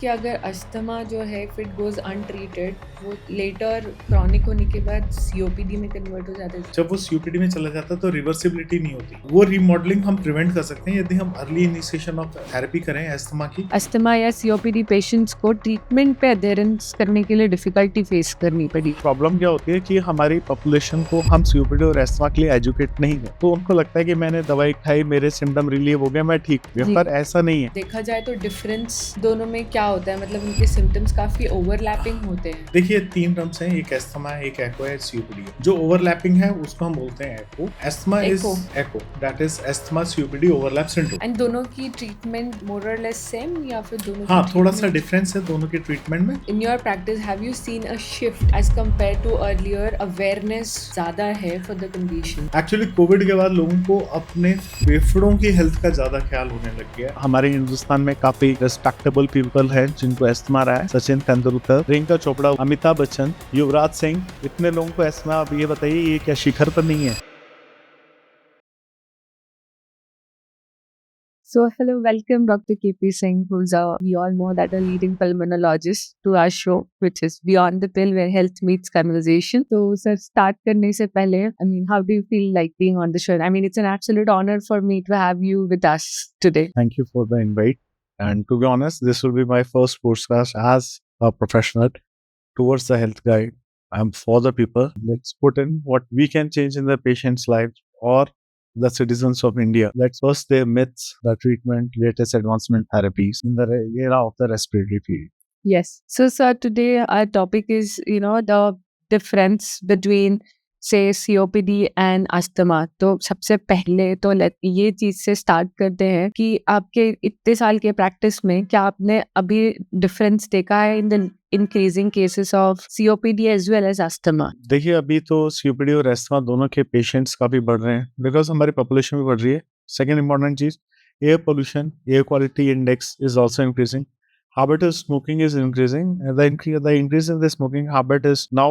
कि अगर अस्थमा जो है इफ इट गोज़ अनट्रीटेड वो लेटर क्रॉनिक होने के बाद सीओपीडी में कन्वर्ट हो जाता है। जब वो सीओपीडी में चला जाता है तो रिवर्सिबिलिटी नहीं होती। वो रीमॉडलिंग हम प्रिवेंट कर सकते हैं यदि हम अर्ली इनिशिएशन ऑफ थेरेपी करें अस्थमा की। अस्थमा या सीओपीडी पेशेंट्स को ट्रीटमेंट पे अडेरेंस करने के लिए डिफिकल्टी फेस करनी पड़ी। प्रॉब्लम क्या होती है कि हमारी पॉपुलेशन को हम सीओपीडी और अस्थमा के लिए एजुकेट नहीं है, तो उनको लगता है कि मैंने दवाई खाई, मेरे सिम्टम रिलीव हो गए, मैं ठीक हो गया, जी। पर ऐसा नहीं है। देखा जाए तो डिफरेंस दोनों में क्या होता है, मतलब उनके सिम्टम्स काफी ओवरलैपिंग होते हैं। देखिए 3 टर्म्स हैं, एक अस्थमा है, एक एको है, एक सीओपीडी है। जो ओवरलैपिंग है उसको हम बोलते हैं ACO. Asthma is ACO, that is asthma COPD overlap syndrome. And दोनों की ट्रीटमेंट मोर और लेस सेम या फिर दोनों हाँ, की थोड़ा सा treatment- डिफरेंस है दोनों के ट्रीटमेंट में। In your practice, have you seen a shift as compared to earlier? Awareness ज़्यादा है for the condition. Actually COVID के बाद लोगों को अपने फेफड़ों की हेल्थ का ज्यादा ख्याल होने लग गया। हमारे हिंदुस्तान में काफी रिस्पेक्टेबल पीपल हैं जिनको अस्थमा रहा है। सचिन तेंदुलकर, प्रियंका चोपड़ा, अमिताभ बच्चन, युवराज सिंह, इतने लोगों को अस्थमा। अब ये बताइए ये क्या शिखर पर नहीं है? So, hello, welcome Dr. KP Singh, who's we all know that a leading pulmonologist to our show, which is Beyond the Pill, where health meets conversation. So, sir, start करने से पहले, I mean, how do you feel like being on the show? I mean, it's an absolute honor for me to have you with us today. Thank you for the invite. And to be honest, this will be my first podcast as a professional towards the health guide. I'm for the people. Let's put in what we can change in the patient's life or the citizens of India. Let's bust their myths, the treatment, latest advancement therapies in the era of the respiratory field. Yes. So, sir, today our topic is, the difference between say COPD and asthma. तो सबसे पहले तो ये चीज से start करते हैं कि आपके इतने साल के प्रैक्टिस में क्या आपने अभी डिफरेंस देखा है in the increasing cases of COPD as well as asthma? देखिए अभी तो सीओपीडी और अस्थमा दोनों के पेशेंट्स काफी बढ़ रहे हैं बिकॉज हमारी पॉपुलेशन भी बढ़ रही है। सेकेंड इंपॉर्टेंट चीज, air pollution, air quality index is also increasing. Habit of smoking is increasing. The increase in the smoking habit is now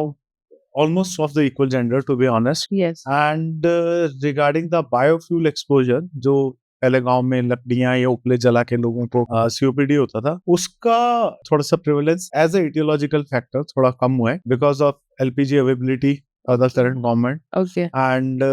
almost of the equal gender, to be honest. Yes. And regarding the biofuel exposure, जो पहले गांव में लकड़ियां या उपले जला के लोगों को सीओपीडी होता था, उसका थोड़ा सा prevalence as a etiological factor थोड़ा कम हुआ है because of LPG availability of the current government. Okay. And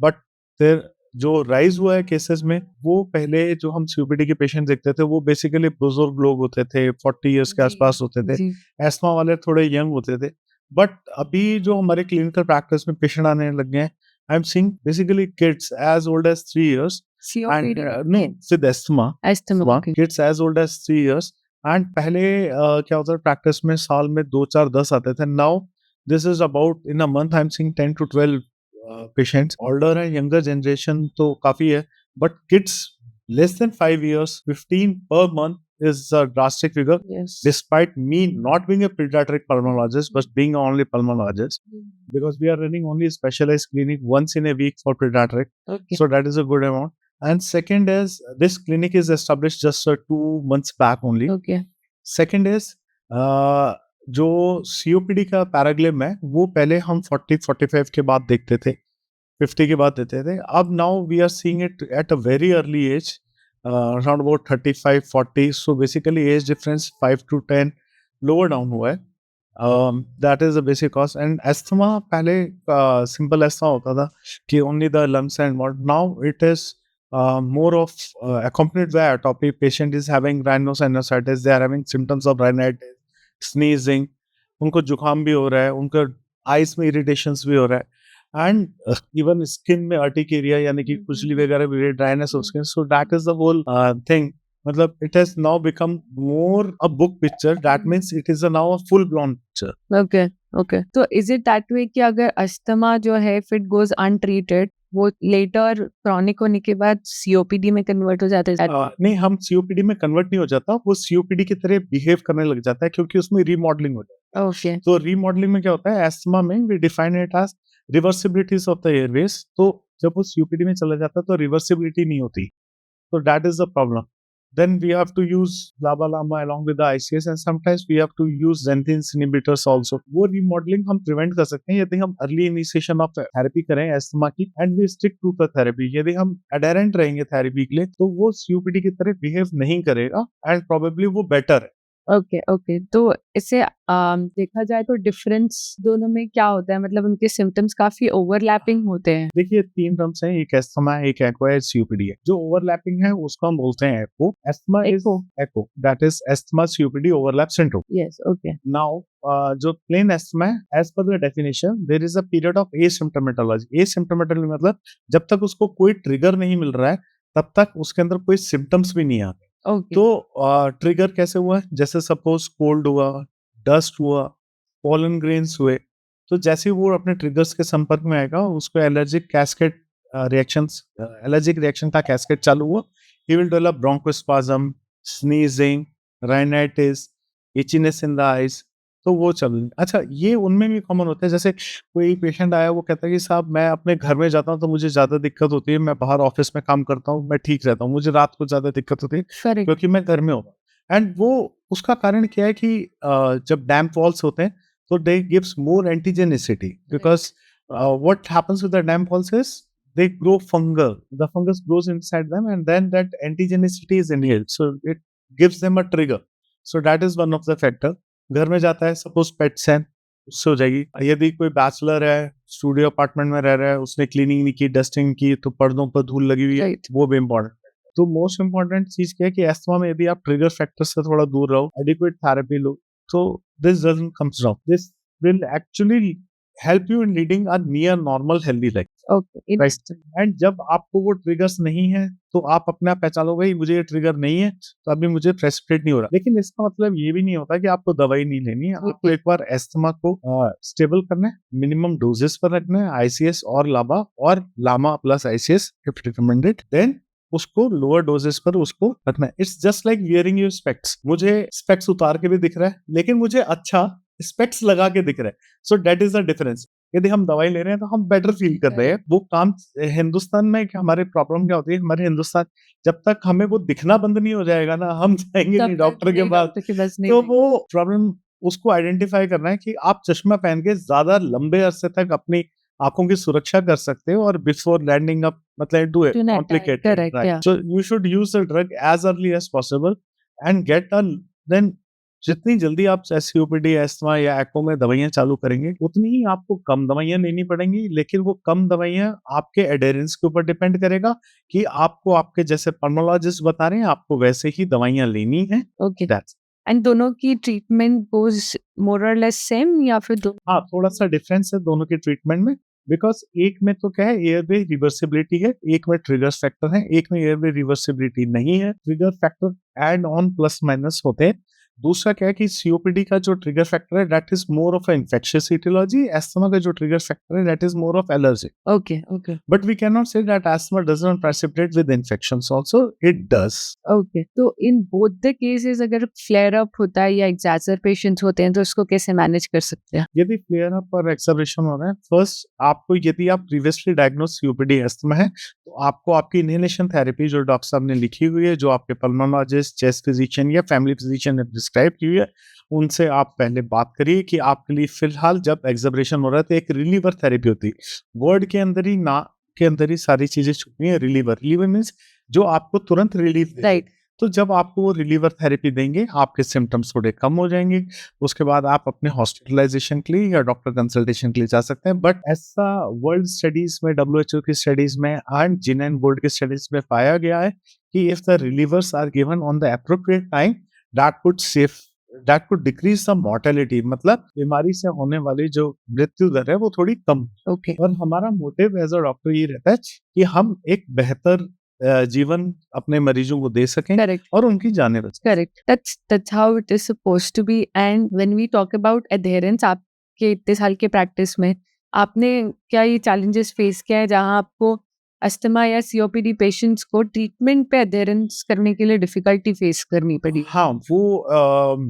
but there जो राइज हुआ है केसेस में, वो पहले जो हम सीओपीडी के पेशेंट देखते थे वो बेसिकली बुजुर्ग लोग होते थे, 40 इयर्स के आसपास होते थे. एस्थमा वाले थोड़े यंग होते थे. बट अभी जो हमारे क्लिनिकल प्रैक्टिस में पेशेंट आने लग गए हैं, I am seeing basically kids as old as 3 years and no with asthma kids as old as 3 years. and पहले क्या होता है प्रैक्टिस में साल में 2 4 10 आते थे. Now this is about in a month I am seeing 10 to 12 patients. Older है, यंगर जनरेशन तो काफी है, but kids less than 5 years 15 per month is a drastic figure. Yes. Despite me not being a pediatric pulmonologist but being only pulmonologist, because we are running only a specialized clinic once in a week for pediatric. Okay. So that is a good amount. And second is this clinic is established just 2 months back only. Okay. Second is जो COPD का पैराग्लिम है वो पहले हम 40-45 के बाद देखते थे, 50 के बाद देते थे. अब now we are seeing it at a very early age, around about 35-40. So basically age difference 5 to 10 lower down हुआ है. That is the basic cause. And asthma पहले सिंपल एस्थमा होता था कि only the lungs and what. Now it is more of accompanied by atopy. Patient is having rhinosinusitis, they are having symptoms of rhinitis, sneezing, उनको जुकाम भी हो रहा है, उनका आइज में इरिटेशंस भी हो रहा है, एंड इवन स्किन में अर्टिकेरिया यानी कि खुजली वगैरह भी, dryness of skin. So that is the whole thing. मतलब it has now become more a book picture. That means it is now a full blown picture. Okay. Okay. तो is it that way कि अगर अस्थमा जो है if it goes untreated वो later chronic होने के बाद सीओपीडी में कन्वर्ट हो जाता है? नहीं, हम सीओपीडी में कन्वर्ट नहीं हो जाता, वो सीओपीडी की तरह बिहेव करने लग जाता है क्योंकि उसमें रीमॉडलिंग हो जाता है. ओके. तो रीमॉडलिंग में क्या होता है, एस्थमा में we define it as reversibilities of the airways. तो जब वो सीओपीडी में चला जाता है तो रिवर्सिबिलिटी नहीं होती. So that is the problem. Then we have to use LABA/LAMA along with the ICS, and sometimes we have to use xanthine inhibitors also. वो remodeling हम prevent कर सकते हैं यदि हम early initiation of therapy करें अस्थमा की, and we stick to the therapy. यदि हम adherent रहेंगे therapy के लिए तो वो COPD की तरह behave नहीं करेगा and probably वो better है. Okay, okay. तो इससे देखा जाए तो डिफरेंस दोनों में क्या होता है? मतलब उनके सिम्पटम्स काफ़ी ओवरलैपिंग होते हैं। देखिए 3 टर्म्स हैं, एक अस्थमा है, एक एक्वा है, सीओपीडी है। जो ओवरलैपिंग है उसको हम बोलते हैं ACO. Asthma is ACO, ACO, that is asthma COPD overlap syndrome. Yes, okay, now जो प्लेन अस्थमा है, as per the definition there is a period of asymptomatology. Asymptomatology मतलब जब तक उसको कोई ट्रिगर नहीं मिल रहा है, तब तक उसके अंदर कोई सिम्पटम्स भी नहीं आते। ओके, तो ट्रिगर कैसे हुआ? जैसे सपोज़ कोल्ड हुआ, डस्ट हुआ, पोलन ग्रेन्स हुए, तो जैसे ही वो अपने ट्रिगर्स के संपर्क में आएगा, उसको एलर्जिक कैस्केड एलर्जिक रिएक्शन का कैस्केड चालू हुआ। He will develop bronchospasm, sneezing, rhinitis, itchiness in the eyes, तो वो चल अच्छा ये उनमें भी कॉमन होता है। जैसे कोई पेशेंट आया, वो कहता है कि साहब मैं अपने घर में जाता हूँ तो मुझे ज़्यादा दिक्कत होती है, मैं बाहर ऑफ़िस में काम करता हूँ, मैं ठीक रहता हूँ, मुझे रात को ज़्यादा दिक्कत होती है करेक्ट, क्योंकि मैं घर में हूँ। एंड वो उसका कारण क्या है कि जब डैम्प वॉल्स होते हैं so they gives more antigenicity right, because what happens with the damp walls is they grow fungal. The fungus grows inside them and then that antigenicity is inhaled. So it gives them a trigger. So that is one of the factor. घर में जाता है suppose pets हैं, उससे हो जाएगी। यदि कोई बैचलर है, स्टूडियो अपार्टमेंट में रह रहा है, उसने क्लीनिंग नहीं की, डस्टिंग की, तो पर्दों पर धूल लगी हुई है, राइट, वो भी इम्पोर्टेंट। तो मोस्ट इम्पोर्टेंट चीज क्या है कि अस्थमा में यदि आप ट्रिगर फैक्टर से थोड़ा दूर रहो, adequate therapy low, so this doesn't comes wrong. This will actually help you in leading a near normal healthy life, okay, right? Interesting, and जब आपको वो ट्रिगर्स नहीं है, तो आप अपने आप पहचान लो भाई मुझे ये ट्रिगर नहीं है, तो अभी मुझे प्रेसिपिटेट नहीं हो रहा। लेकिन इसका मतलब ये भी नहीं होता कि आपको दवाई नहीं लेनी है। आपको ओके, एक बार एस्थमा को स्टेबल करना है, मिनिमम डोजेस पर रखना है, आईसीएस और लाबा और LAMA plus ICS if recommended, then उसको लोअर डोजेस पर उसको रखना है। It's just like wearing your specs. मुझे स्पेक्स उतार के भी दिख रहा है, लेकिन मुझे अच्छा स्पेक्स लगा के दिख रहा है। सो दैट इज द डिफरेंस। यदि हम दवाई ले रहे हैं तो हम बेटर फील कर रहे हैं। वो काम हिंदुस्तान में हमारे प्रॉब्लम क्या होती है, हमारे हिंदुस्तान जब तक हमें वो दिखना बंद नहीं हो जाएगा ना, हम जाएंगे तब नहीं तक डॉक्टर के नहीं पास। डॉक्टर के पास नहीं तो जाएँगे। वो प्रॉब्लम उसको आइडेंटिफाई करना है कि आप चश्मा पहन के ज्यादा लंबे अरसे तक अपनी आंखों की सुरक्षा कर सकते हो और बिफोर लैंडिंग अप मतलब do it to an attack, complicated, correct, right? Yeah, so you should use the drug as early as possible and get a then जितनी जल्दी आप सीओपीडी, अस्थमा या एको में दवाइयाँ चालू करेंगे, उतनी ही आपको कम दवाइयाँ लेनी पड़ेंगी। लेकिन वो कम दवाइयाँ आपके एडेरेंस के ऊपर डिपेंड करेगा कि आपको आपके जैसे पल्मोलॉजिस्ट बता रहे हैं, आपको वैसे ही दवाइयाँ लेनी है। ओके। दैट्स एंड दोनों की ट्रीटमेंट गोज़ मोर और लेस सेम या फिर दो हाँ, थोड़ा-सा डिफरेंस है दोनों के ट्रीटमेंट में, बिकॉज़ एक में तो क्या है एयरवे रिवर्सिबिलिटी है, एक में ट्रिगर फैक्टर है, एक में एयरवे रिवर्सिबिलिटी नहीं है। Trigger factor add on plus minus होते हैं। दूसरा क्या है कि सीओपीडी का जो ट्रिगर फैक्टर है that is more of a infectious etiology, asthma का जो ट्रिगर फैक्टर है that is more of allergy. Okay, okay, But we cannot say that asthma does not precipitate with infections also, it does. Okay. तो in both the cases अगर flare up होता है या एक्साजरपेशंस होते हैं तो उसको कैसे मैनेज कर सकते हैं? यदि फ्लेयर अप और एक्सेलरेशन हो रहा है, फर्स्ट आपको यदि आप प्रीवियसली डायग्नोज सीओपीडी अस्थमा है, तो आपको आपकी इनहेलेशन थेरेपी जो डॉक्टर साहब ने लिखी हुई है, जो आपके पल्मोनोलॉजिस्ट, चेस्ट फिजिशियन या फैमिली फिजिशियन ने प्रिस्क्राइब की हुई है, उनसे आप पहले बात करिए कि आपके लिए फिलहाल जब एक्सेलरेशन हो रहा है तो एक रिलीवर थेरेपी होती है। वर्ड के अंदर ही ना के अंदर ही सारी चीजें छुपी हैं। रिलीवर रिलीवर मीन्स जो आपको तुरंत रिलीफ दे दे। राइट, तो जब आपको वो रिलीवर थेरेपी देंगे, आपके सिम्टम्स थोड़े कम हो जाएंगे। उसके बाद आप अपने हॉस्पिटलाइजेशन के लिए या डॉक्टर कंसल्टेशन के लिए जा सकते हैं। बट ऐसा वर्ल्ड स्टडीज में, डब्ल्यूएचओ की स्टडीज में एंड जिन एंड गोल्ड की स्टडीज में पाया गया है कि if the relievers are given on the appropriate time, that could decrease the mortality, मतलब बीमारी से होने वाली जो मृत्यु दर है वो थोड़ी कम। ओके, और हमारा मोटिव एज अ डॉक्टर ये रहता है कि हम एक बेहतर जीवन अपने मरीजों को दे सकें करेक्ट, और उनकी जानें बचाएं। Correct. That's how it is supposed to be. And when we talk about adherence, आपके इतने साल के प्रैक्टिस में आपने क्या ये चैलेंजेस फेस किया है जहाँ आपको अस्थमा या सीओपीडी पेशेंट्स को ट्रीटमेंट पे एडहेरेंस करने के लिए डिफिकल्टी फेस करनी पड़ी? हाँ, वो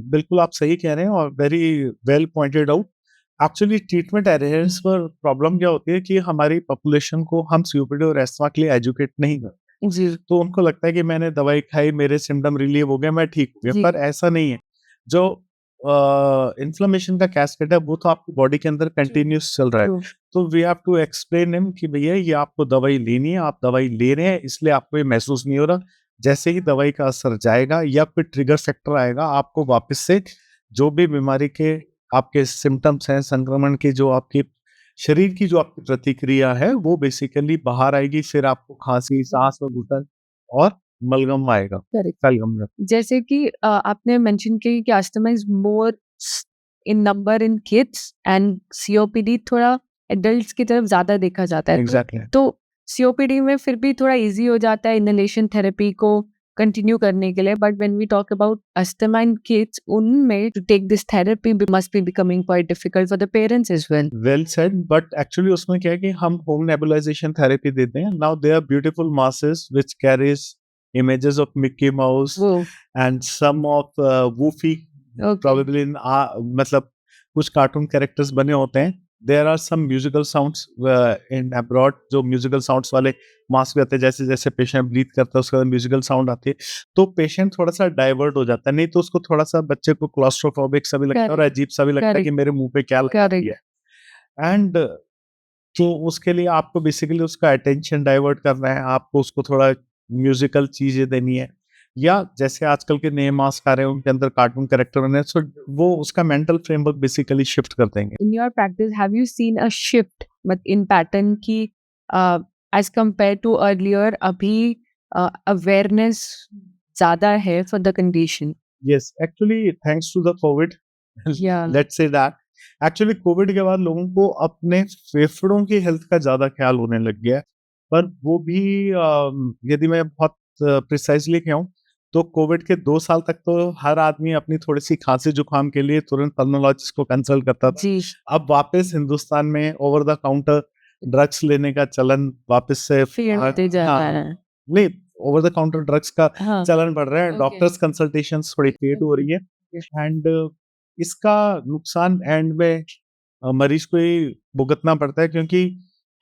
बिल्कुल आप सही कह रहे हैं और very well pointed out. Actually treatment adherence पर प्रॉब्लम क्या होती है कि हमारी पॉपुलेशन को हम सीओपीडी और अस्थमा के लिए एजुकेट नहीं करते। जी, तो उनको लगता है कि मैंने दवाई खाई, मेरे सिम्पटम रिलीव हो गए, मैं ठीक हो गया, जी, पर ऐसा नहीं है। जो इन्फ्लेमेशन का कैस्केड है वो तो आपकी बॉडी के अंदर ट्रू, कंटिन्यूअस चल रहा है। ट्रू, तो we have to explain him कि भैया ये आपको दवाई लेनी है, आप दवाई ले रहे हैं इसलिए आपको ये महसूस नहीं हो रहा। जैसे ही दवाई का असर जाएगा या फिर ट्रिगर फैक्टर आएगा, आपको वापस से जो भी बीमारी के आपके सिम्टम्स हैं, संक्रमण की जो आपकी शरीर की जो आपकी प्रतिक्रिया है, वो बेसिकली बाहर आएगी। फिर आपको खांसी, सांस में घुटन और बलगम आएगा। करेक्ट। शलगम। जैसे कि आपने मेंशन किया कि asthma is more in number in kids and COPD थोड़ा एडल्ट्स की तरफ ज्यादा देखा जाता है। एग्जैक्टली। तो सीओपीडी में फिर भी थोड़ा इजी हो जाता है इनहेलेशन थेरेपी को कंटिन्यू करने के लिए, but when we talk about asthma in kids, उनमें to take this therapy must be becoming quite difficult for the parents as well. Well said, but actually उसमें क्या है कि हम होम नेबुलाइजेशन थेरेपी देते हैं। Now they are beautiful masks which carries images of Mickey Mouse वो and some of Woofy, okay probably in मतलब कुछ कार्टून कैरेक्टर्स बने होते हैं। There are some musical sounds in abroad, जो म्यूजिकल साउंड्स वाले मास्क भी आते हैं। जैसे जैसे पेशेंट ब्रीथ करता है उसके बाद म्यूजिकल साउंड आती है, तो पेशेंट थोड़ा सा डाइवर्ट हो जाता है। नहीं तो उसको थोड़ा सा बच्चे को क्लॉस्ट्रोफोबिक सा भी लगता है और अजीब सा भी लगता है कि करेक्ट मेरे मुंह पे क्या लगा करेक्ट है। एंड तो उसके लिए आपको बेसिकली उसका अटेंशन डाइवर्ट करना है, आपको उसको थोड़ा म्यूजिकल चीजें देनी है, या जैसे आजकल के नए मास्क आ रहे हैं उनके अंदर कार्टून कैरेक्टर बने हैं, सो वो उसका मेंटल फ्रेमवर्क बेसिकली शिफ्ट कर देंगे। in your practice have you seen a shift in pattern की as compared to earlier? अभी awareness ज्यादा है for the condition? Yes, actually thanks to the COVID, Yeah. Let's say that actually COVID के बाद लोगों को अपने फेफड़ों की हेल्थ का ज्यादा ख्याल होने लग गया है। पर वो भी यदि मैं बहुत प्रिसाइजली कहूँ तो कोविड के 2 साल तक तो हर आदमी अपनी थोड़ी सी खांसी जुकाम के लिए तुरंत पल्मोलॉजिस्ट को कंसल्ट करता था। जी अब वापस हिंदुस्तान में ओवर द काउंटर ड्रग्स लेने का चलन वापस से फेड होते जा हाँ, रहा है। नहीं, ओवर द काउंटर ड्रग्स का हाँ चलन बढ़ रहा है। Okay. डॉक्टर्स कंसल्टेशंस थोड़ी फेड हो रही है एंड इसका नुकसान एंड में मरीज को ही भुगतना पड़ता है, क्योंकि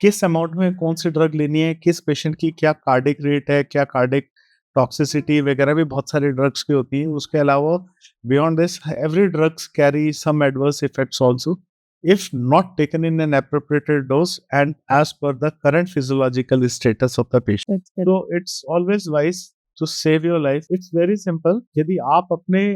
किस अमाउंट में कौन सी ड्रग लेनी है, किस पेशेंट की क्या कार्डिक रेट है, क्या कार्डिक टॉक्सिसिटी वगैरह भी बहुत सारी ड्रग्स की होती है। उसके अलावा beyond this every drugs carry some adverse effects also if not taken in an appropriate dose and as per the current physiological status of the patient. That's good. So it's always wise to save your life. It's very simple. यदि आप अपने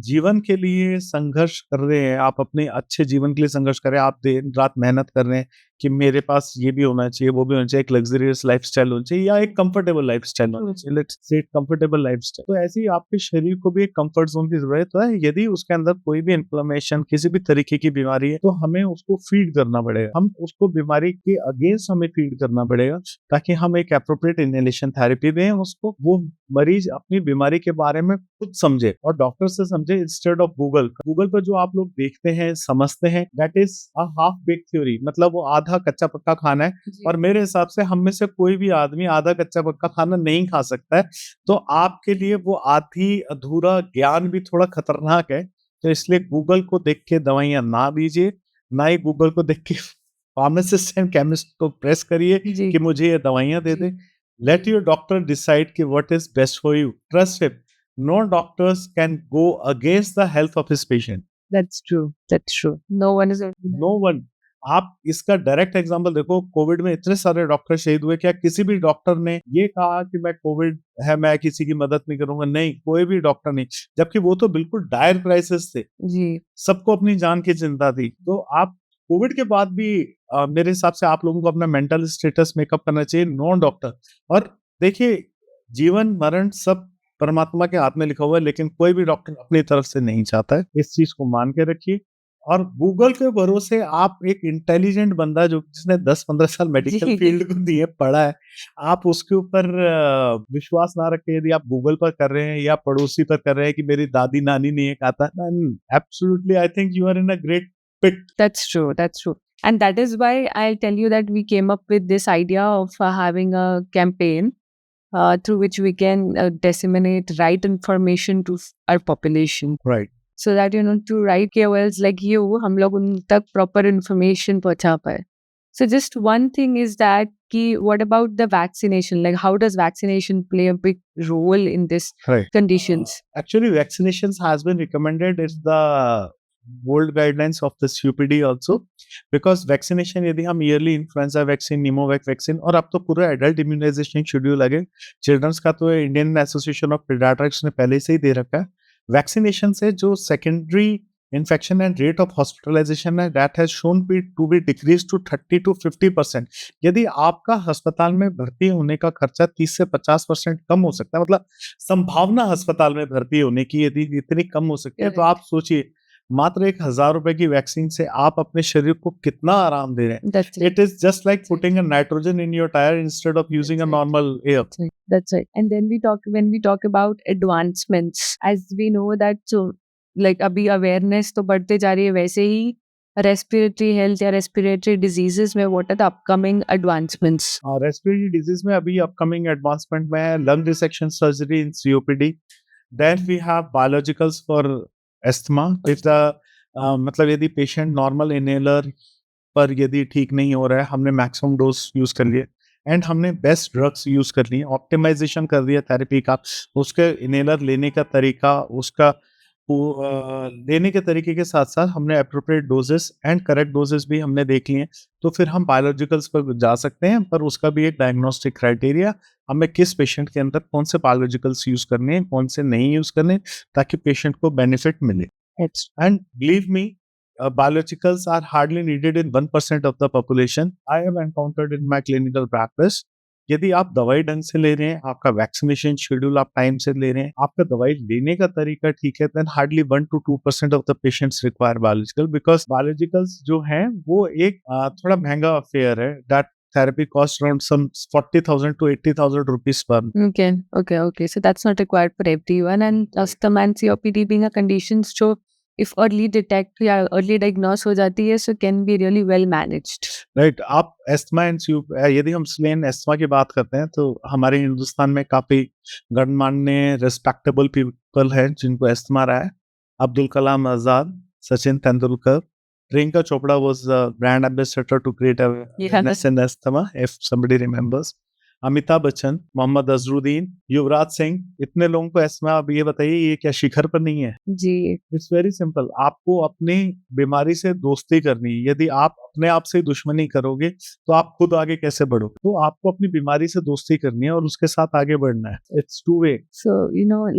जीवन के लिए संघर्ष कर रहे हैं, आप अपने अच्छे जीवन के लिए संघर्ष कर रहे हैं, आप दिन रात मेहनत कर रहे हैं कि मेरे पास ये भी होना चाहिए, वो भी होना चाहिए, एक लग्जरियस लाइफस्टाइल होना चाहिए या एक कंफर्टेबल लाइफस्टाइल होना चाहिए, लेट्स से कंफर्टेबल लाइफस्टाइल। तो ऐसे ही आपके शरीर को भी एक कंफर्ट जोन की जरूरत है। यदि उसके अंदर कोई भी इन्फ्लेमेशन, किसी भी तरीके की बीमारी है, तो हमें उसको फीड करना पड़ेगा। हम उसको बीमारी के अगेंस्ट हमें फीड करना पड़ेगा, ताकि हम एक एप्रोप्रिएट इनहेलेशन थेरेपी दें उसको, वो मरीज अपनी बीमारी के बारे में खुद समझे और डॉक्टर से समझे इंस्टेड ऑफ गूगल पर जो आप लोग देखते हैं, समझते हैं, that is a half bake theory. मतलब वो आधा कच्चा पक्का खाना है और मेरे हिसाब से हम में से कोई भी आदमी आधा कच्चा पक्का खाना नहीं खा सकता है। तो आपके लिए वो आधी अधूरा ज्ञान भी थोड़ा खतरनाक है। तो इसलिए गूगल को देख के दवाइयां ना दीजिए, ना ही गूगल को देख के फार्मासिस्ट एंड केमिस्ट को प्रेस करिए जी कि मुझे ये दवाइयां दे दे। लेट योर डॉक्टर डिसाइड कि what is best for you. Trust him. No doctors can go against the health of his patient. that's true that's true no one is No one. आप इसका direct example देखो, Covid में इतने सारे doctor शहीद हुए, क्या किसी भी डॉक्टर ने ये कहा कि मैं कोविड है मैं किसी की मदद नहीं करूंगा? नहीं, कोई भी डॉक्टर नहीं। जबकि वो तो बिल्कुल डायर क्राइसिस थे, जी सबको अपनी जान की चिंता थी। तो आप कोविड के बाद भी मेरे हिसाब से आप लोगों को अपना मेंटल स्टेटस मेकअप करना चाहिए, नॉन डॉक्टर। और देखिए, जीवन मरण सब परमात्मा के हाथ में लिखा हुआ है, लेकिन कोई भी डॉक्टर अपनी तरफ से नहीं चाहता है। इस चीज को मान के रखिए। और गूगल के भरोसे आप एक इंटेलिजेंट बंदा जो जिसने 10-15 साल मेडिकल जी। फील्ड को दिए पढ़ा है, आप उसके ऊपर विश्वास ना रखें। यदि आप गूगल पर कर रहे हैं या पड़ोसी पर कर रहे हैं कि मेरी दादी नानी ने ये कहा था, absolutely I think you are in a great pit. That's true. And that is why I'll tell you that we came up with this idea of having a campaign through which we can disseminate right information to our population. Right. So that, to right KOLs like you, हम लोग उन तक proper information पहुंचा पाए. So just one thing is that what about the vaccination? Like, how does vaccination play a big role in this Right. conditions? Actually, vaccinations has been recommended. It's the old guidelines of the COPD also, because vaccination यदि हम yearly influenza vaccine, pneumovac vaccine और अब तो पूरा adult immunization schedule लगे, children's का तो Indian Association of Pediatrics ने पहले से ही दे रखा है. वैक्सीनेशन से जो secondary infection and rate of hospitalization है, that has shown to be decreased to 30 to 50%. यदि आपका अस्पताल में भर्ती होने का खर्चा 30 से 50% कम हो सकता है, मतलब संभावना अस्पताल में भर्ती होने की यदि इतनी कम हो सकती है, तो आप सोचिए मात्र 1,000 रुपए की वैक्सीन से आप अपने शरीर को कितना आराम दे रहे हैं. That's right. It is just like putting a nitrogen in your tire instead of using a That's right. normal air. That's right. That's right. And then when we talk about advancements, as we know that so like अभी awareness तो बढ़ते जा रही है, वैसे ही respiratory health या respiratory diseases में what are the upcoming advancements? Respiratory disease में अभी upcoming advancement में है lung resection surgery in COPD. Then we have biologicals for asthma. If the मतलब यदि patient normal inhaler पर यदि ठीक नहीं हो रहा है, हमने maximum dose यूज कर लिए एंड हमने बेस्ट ड्रग्स यूज कर लिए, ऑप्टिमाइजेशन कर दिया थेरेपी का, उसके इनहेलर लेने का तरीका, उसका लेने के तरीके के साथ साथ हमने appropriate doses and correct doses भी हमने देख लिए. तो फिर हम बायोलॉजिकल्स पर जा सकते हैं, पर उसका भी एक डायग्नोस्टिक क्राइटेरिया, हमें किस पेशेंट के अंदर कौन से बायोलॉजिकल्स यूज करने हैं, कौन से नहीं यूज करने, ताकि पेशेंट को बेनिफिट मिले. And believe me, biologicals are hardly needed in 1% of the population. I have encountered in my clinical practice. यदि आप दवाई ढंग से ले रहे हैं, आपका वैक्सीनेशन शेड्यूल आप टाइम से ले रहे हैं, आपका दवाई लेने का तरीका ठीक है, then hardly 1 to 2% of the patients require biological, because biologicals जो हैं वो एक थोड़ा महंगा अफेयर है. That therapy costs around some 40,000 to 80,000 rupees per. Okay. So that's not required for everyone. And asthma and COPD being a conditions जो if early detect या early diagnose हो जाती है, so can be really well managed. Right. आप asthma and यदि हम slain asthma की बात करते हैं, तो हमारे हिंदुस्तान में काफी गणमान्य रिस्पेक्टेबल पीपल हैं जिनको एस्थमा रहा है. Abdul Kalam Azad, Sachin Tendulkar, Priyanka Chopra was the brand ambassador to create awareness in asthma, if somebody remembers. Amitabh Bachchan, Mohammad Azharuddin, Yuvraj Singh, इतने लोगों को एस्थमा. अब ये बताइए, ये क्या शिखर पर नहीं है? जी. It's very simple. आपको अपनी बीमारी से दोस्ती करनी है. यदि आप अपने आप से दुश्मनी करोगे, तो आप खुद आगे कैसे बढ़ोगे? तो आपको अपनी बीमारी से दोस्ती करनी है और उसके साथ आगे बढ़ना है. It's two way. So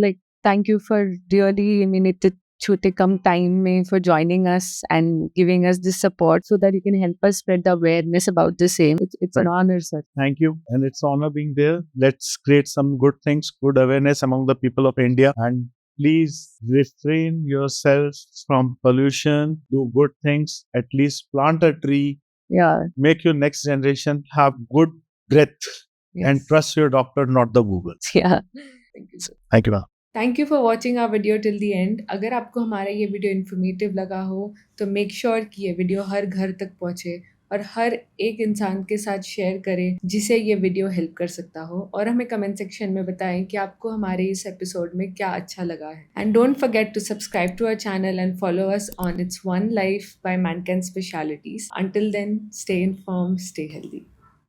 like thank you for really, I mean, it छोटे कम time में for joining us and giving us this support so that you can help us spread the awareness about the same. It's an honor, sir. Thank you, and it's honor being there. Let's create some good things, good awareness among the people of India, and please refrain yourself from pollution. Do good things. At least plant a tree. Yeah. Make your next generation have good breath. Yes. And trust your doctor, not the Google. Yeah. Thank you, sir. Thank you, ma'am. Thank you for watching our video till the end. अगर आपको हमारा ये video informative लगा हो तो make sure कि ये video हर घर तक पहुँचे और हर एक इंसान के साथ शेयर करें जिसे ये वीडियो हेल्प कर सकता हो, और हमें कमेंट सेक्शन में बताएं कि आपको हमारे इस एपिसोड में क्या अच्छा लगा है. And don't forget to subscribe to our channel and follow us on its one life by mankind specialities. Until then, stay informed, stay healthy.